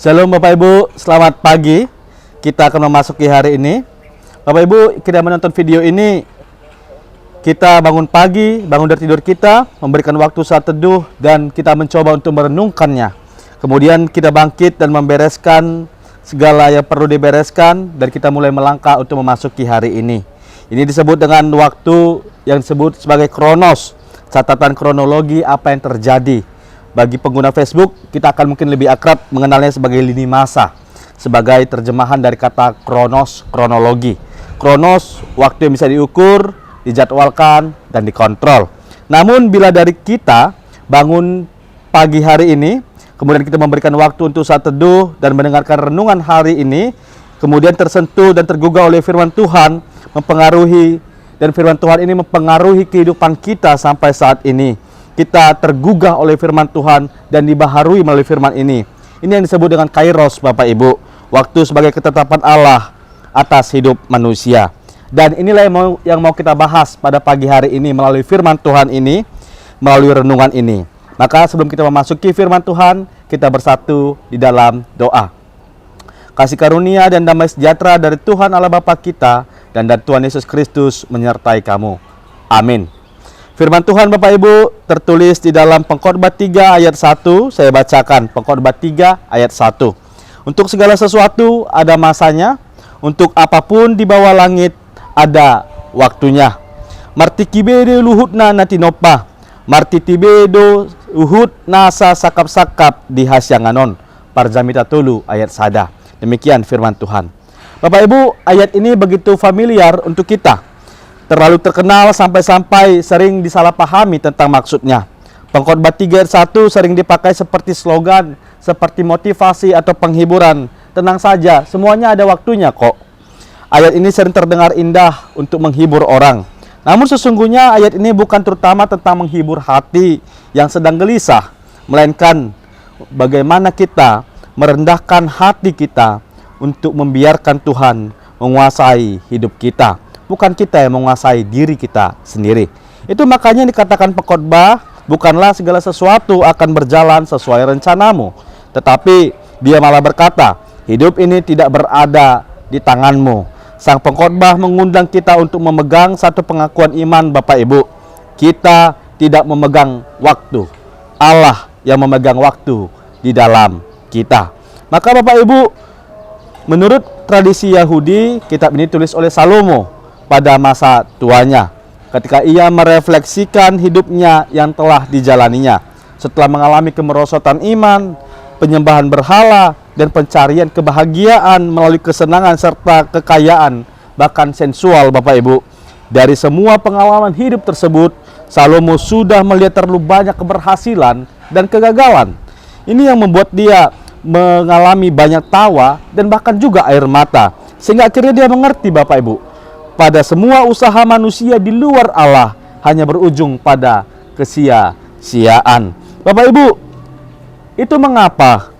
Shalom Bapak Ibu, selamat pagi. Kita akan memasuki hari ini. Bapak Ibu, kita menonton video ini, kita bangun pagi, bangun dari tidur kita, memberikan waktu saat teduh, dan kita mencoba untuk merenungkannya. Kemudian kita bangkit dan membereskan segala yang perlu dibereskan, dan kita mulai melangkah untuk memasuki hari ini. Ini disebut dengan waktu yang disebut sebagai kronos, catatan kronologi apa yang terjadi. Bagi pengguna Facebook, kita akan mungkin lebih akrab mengenalnya sebagai lini masa, sebagai terjemahan dari kata kronos, kronologi. Kronos, waktu yang bisa diukur, dijadwalkan, dan dikontrol. Namun bila dari kita bangun pagi hari ini, kemudian kita memberikan waktu untuk saat teduh dan mendengarkan renungan hari ini, kemudian tersentuh dan tergugah oleh firman Tuhan, dan firman Tuhan ini mempengaruhi kehidupan kita sampai saat ini. Kita tergugah oleh firman Tuhan dan dibaharui melalui firman ini. Ini yang disebut dengan kairos, Bapak Ibu. Waktu sebagai ketetapan Allah atas hidup manusia. Dan inilah yang mau kita bahas pada pagi hari ini melalui firman Tuhan ini, melalui renungan ini. Maka sebelum kita memasuki firman Tuhan, kita bersatu di dalam doa. Kasih karunia dan damai sejahtera dari Tuhan Allah Bapa kita dan dari Tuhan Yesus Kristus menyertai kamu. Amin. Firman Tuhan Bapak Ibu tertulis di dalam Pengkhotbah 3 ayat 1. Saya bacakan Pengkhotbah 3 ayat 1. Untuk segala sesuatu ada masanya, untuk apapun di bawah langit ada waktunya. Marti kibede luhutna natinopa, marti tibedo uhut nasa sakap-sakap di hasyanganon. Parjamita tulu ayat sada. Demikian firman Tuhan. Bapak Ibu, ayat ini begitu familiar untuk kita. Terlalu terkenal sampai-sampai sering disalahpahami tentang maksudnya. Pengkhotbah 3 ayat 1 sering dipakai seperti slogan, seperti motivasi atau penghiburan. Tenang saja, semuanya ada waktunya kok. Ayat ini sering terdengar indah untuk menghibur orang. Namun sesungguhnya ayat ini bukan terutama tentang menghibur hati yang sedang gelisah, melainkan bagaimana kita merendahkan hati kita untuk membiarkan Tuhan menguasai hidup kita. Bukan kita yang menguasai diri kita sendiri. Itu makanya dikatakan pengkhotbah, bukanlah segala sesuatu akan berjalan sesuai rencanamu, tetapi dia malah berkata, hidup ini tidak berada di tanganmu. Sang pengkhotbah mengundang kita untuk memegang satu pengakuan iman, Bapak Ibu. Kita tidak memegang waktu. Allah yang memegang waktu di dalam kita. Maka Bapak Ibu, menurut tradisi Yahudi, kitab ini ditulis oleh Salomo pada masa tuanya, ketika ia merefleksikan hidupnya yang telah dijalaninya setelah mengalami kemerosotan iman, penyembahan berhala, dan pencarian kebahagiaan melalui kesenangan serta kekayaan, bahkan sensual. Bapak Ibu, dari semua pengalaman hidup tersebut, Salomo sudah melihat terlalu banyak keberhasilan dan kegagalan. Ini yang membuat dia mengalami banyak tawa dan bahkan juga air mata, sehingga akhirnya dia mengerti, Bapak Ibu, pada semua usaha manusia di luar Allah hanya berujung pada kesia-siaan. Bapak Ibu, itu mengapa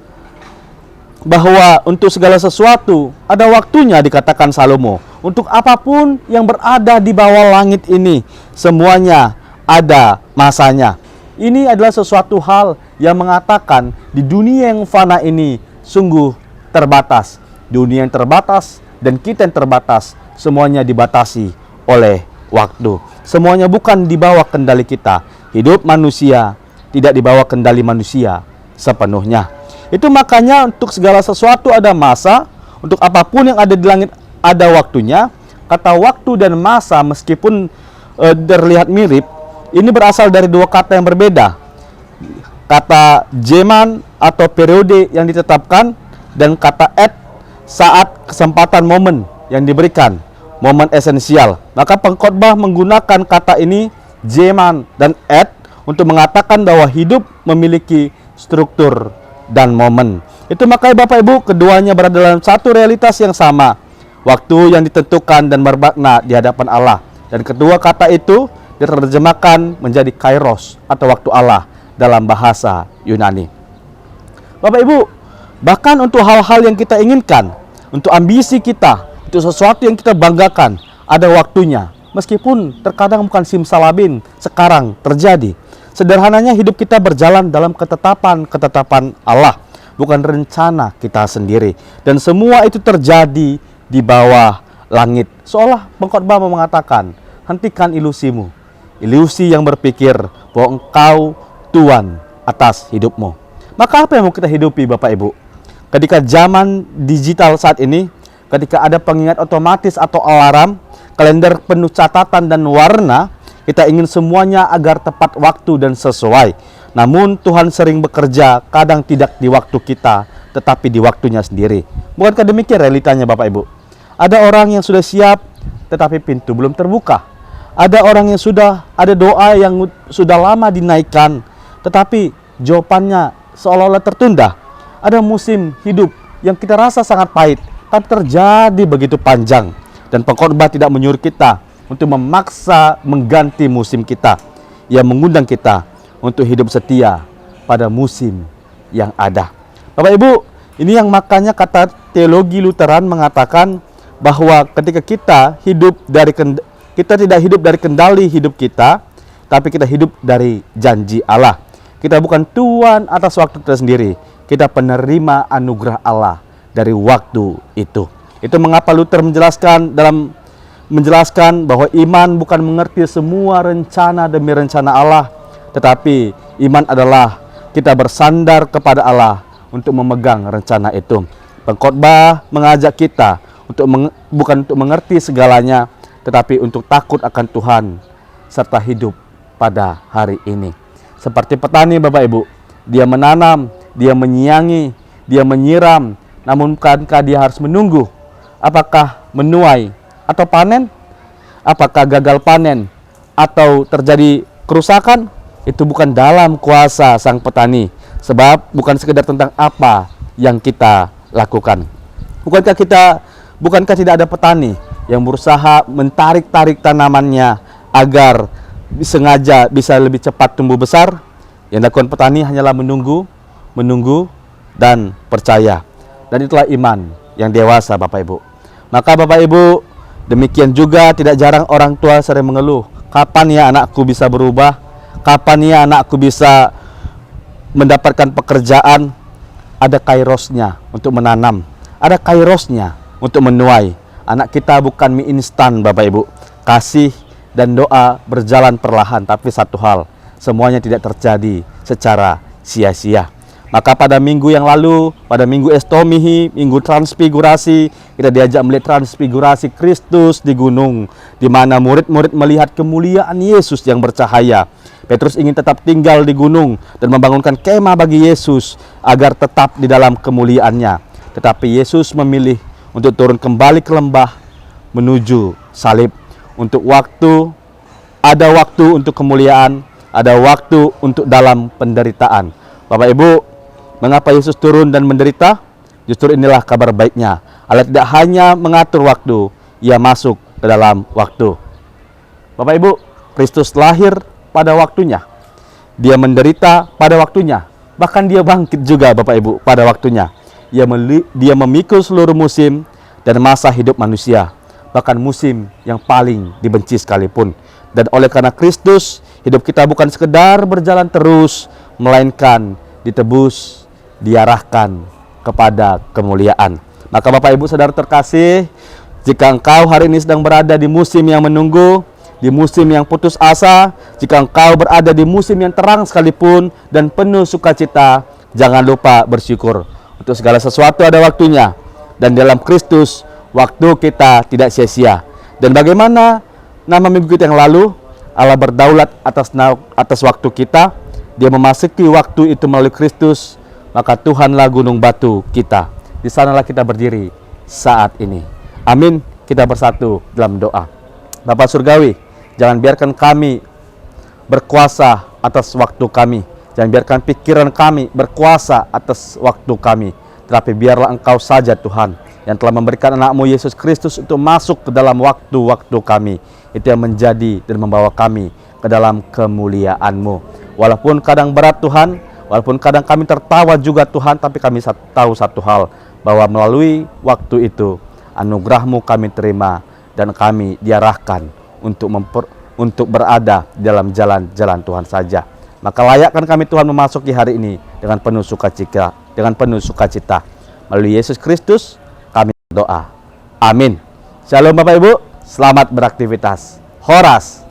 bahwa untuk segala sesuatu ada waktunya, dikatakan Salomo. Untuk apapun yang berada di bawah langit ini, semuanya ada masanya. Ini adalah sesuatu hal yang mengatakan di dunia yang fana ini sungguh terbatas. Dunia yang terbatas dan kita yang terbatas, semuanya dibatasi oleh waktu. Semuanya bukan di bawah kendali kita. Hidup manusia tidak di bawah kendali manusia sepenuhnya. Itu makanya untuk segala sesuatu ada masa, untuk apapun yang ada di langit ada waktunya. Kata waktu dan masa meskipun terlihat mirip, ini berasal dari dua kata yang berbeda. Kata zaman atau periode yang ditetapkan, dan kata et, saat, kesempatan, momen yang diberikan, momen esensial. Maka pengkhotbah menggunakan kata ini, zaman dan et, untuk mengatakan bahwa hidup memiliki struktur dan momen. Itu makanya Bapak Ibu, keduanya berada dalam satu realitas yang sama, waktu yang ditentukan dan bermakna di hadapan Allah. Dan kedua kata itu diterjemahkan menjadi kairos atau waktu Allah dalam bahasa Yunani. Bapak Ibu, bahkan untuk hal-hal yang kita inginkan, untuk ambisi kita, itu sesuatu yang kita banggakan, ada waktunya. Meskipun terkadang bukan simsalabim sekarang terjadi. Sederhananya hidup kita berjalan dalam ketetapan Allah. bukan rencana kita sendiri. Dan semua itu terjadi di bawah langit. Seolah pengkhotbah mau mengatakan, hentikan ilusimu. Ilusi yang berpikir bahwa engkau Tuhan atas hidupmu. Maka apa yang mau kita hidupi Bapak Ibu? Ketika zaman digital saat ini, ketika ada pengingat otomatis atau alarm, kalender penuh catatan dan warna, kita ingin semuanya agar tepat waktu dan sesuai. Namun Tuhan sering bekerja, kadang tidak di waktu kita, tetapi di waktunya sendiri. Bukankah demikian realitanya Bapak Ibu? Ada orang yang sudah siap, tetapi pintu belum terbuka. Ada orang yang sudah, ada doa yang sudah lama dinaikkan, tetapi jawabannya seolah-olah tertunda. Ada musim hidup yang kita rasa sangat pahit, tapi terjadi begitu panjang. Dan pengkhotbah tidak menyuruh kita untuk memaksa mengganti musim kita. Ia mengundang kita untuk hidup setia pada musim yang ada. Bapak Ibu, ini yang makanya kata teologi Lutheran mengatakan bahwa ketika kita tidak hidup dari kendali hidup kita, tapi kita hidup dari janji Allah. Kita bukan tuan atas waktu kita sendiri, kita penerima anugerah Allah dari waktu itu. Itu mengapa Luther menjelaskan bahwa iman bukan mengerti semua rencana demi rencana Allah, tetapi iman adalah kita bersandar kepada Allah untuk memegang rencana itu. Pengkhotbah mengajak kita bukan untuk mengerti segalanya, tetapi untuk takut akan Tuhan serta hidup pada hari ini. Seperti petani Bapak Ibu, dia menanam, dia menyiangi, dia menyiram, namun bukankah dia harus menunggu? Apakah menuai atau panen? Apakah gagal panen atau terjadi kerusakan? Itu bukan dalam kuasa sang petani, sebab bukan sekedar tentang apa yang kita lakukan. Bukankah tidak ada petani yang berusaha mentarik-tarik tanamannya agar sengaja bisa lebih cepat tumbuh besar? Yang dilakukan petani hanyalah menunggu dan percaya. Dan itulah iman yang dewasa Bapak Ibu. Maka Bapak Ibu, demikian juga tidak jarang orang tua sering mengeluh, kapan ya anakku bisa berubah? Kapan ya anakku bisa mendapatkan pekerjaan? Ada kairosnya untuk menanam, ada kairosnya untuk menuai. Anak kita bukan mie instan Bapak Ibu. Kasih dan doa berjalan perlahan, tapi satu hal, semuanya tidak terjadi secara sia-sia. Maka pada minggu yang lalu, pada minggu Estomihi, minggu transfigurasi, kita diajak melihat transfigurasi Kristus di gunung, di mana murid-murid melihat kemuliaan Yesus yang bercahaya. Petrus ingin tetap tinggal di gunung dan membangunkan kemah bagi Yesus agar tetap di dalam kemuliaannya. Tetapi Yesus memilih untuk turun kembali ke lembah menuju salib. Ada waktu untuk kemuliaan, ada waktu untuk dalam penderitaan. Bapak Ibu, mengapa Yesus turun dan menderita? Justru inilah kabar baiknya. Allah tidak hanya mengatur waktu, Ia masuk ke dalam waktu. Bapak Ibu, Kristus lahir pada waktunya. Dia menderita pada waktunya. Bahkan dia bangkit juga Bapak Ibu pada waktunya. Dia memikul seluruh musim dan masa hidup manusia. Bahkan musim yang paling dibenci sekalipun. Dan oleh karena Kristus, hidup kita bukan sekedar berjalan terus, melainkan ditebus, diarahkan kepada kemuliaan. Maka Bapak Ibu Saudara terkasih, jika engkau hari ini sedang berada di musim yang menunggu, di musim yang putus asa, jika engkau berada di musim yang terang sekalipun dan penuh sukacita, jangan lupa bersyukur. Untuk segala sesuatu ada waktunya, dan dalam Kristus waktu kita tidak sia-sia. Dan bagaimana nama minggu kita yang lalu, Allah berdaulat atas waktu kita. Dia memasuki waktu itu melalui Kristus, maka Tuhanlah gunung batu kita. Di sanalah kita berdiri saat ini. Amin. Kita bersatu dalam doa. Bapa Surgawi, jangan biarkan kami berkuasa atas waktu kami. Jangan biarkan pikiran kami berkuasa atas waktu kami. Tetapi biarlah Engkau saja Tuhan yang telah memberikan anak-Mu Yesus Kristus untuk masuk ke dalam waktu-waktu kami. Itu yang menjadi dan membawa kami ke dalam kemuliaan-Mu. Walaupun kadang berat Tuhan, walaupun kadang kami tertawa juga Tuhan, tapi kami tahu satu hal, bahwa melalui waktu itu anugerah-Mu kami terima dan kami diarahkan untuk berada di dalam jalan-jalan Tuhan saja. Maka layakkan kami Tuhan memasuki hari ini dengan penuh sukacita, dengan penuh sukacita. Melalui Yesus Kristus kami berdoa. Amin. Shalom Bapak Ibu, selamat beraktivitas. Horas.